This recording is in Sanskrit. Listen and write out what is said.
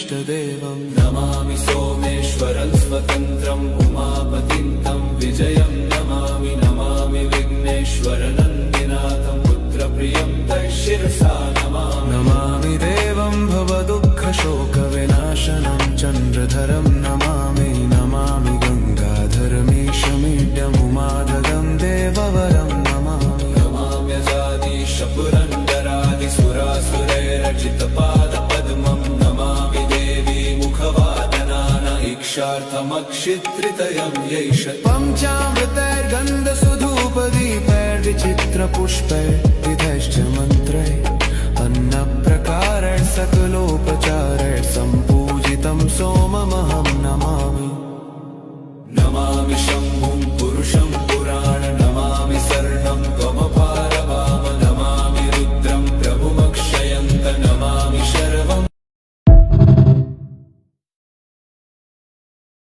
इष्टदेवम् नमामि सोमेश्वरं स्वतन्त्रम् उमापतिं तं विजयं नमामि नमामि विघ्नेश्वरनन्दिनाथं पुत्रप्रियं तैशिरसा नमामि नमामि देवं भवदुःखशोकविनाशनं चन्द्रधरं नमामि नमामि गङ्गाधरमीशमीड्यमुमादगं देववरं नमामि नमाम्यजादिशपुरन्दरादिसुरासुरैरचितपादपद्मं नमामि देवी मुखवादनान इक्षार्थमक्षित्रितयं यैष पञ्चामृतैर्गन्धसुधूपदीपैर्विचित्रपुष्पैर्विधैश्च मन्त्रैः अन्नप्रकारैः सकलोपचार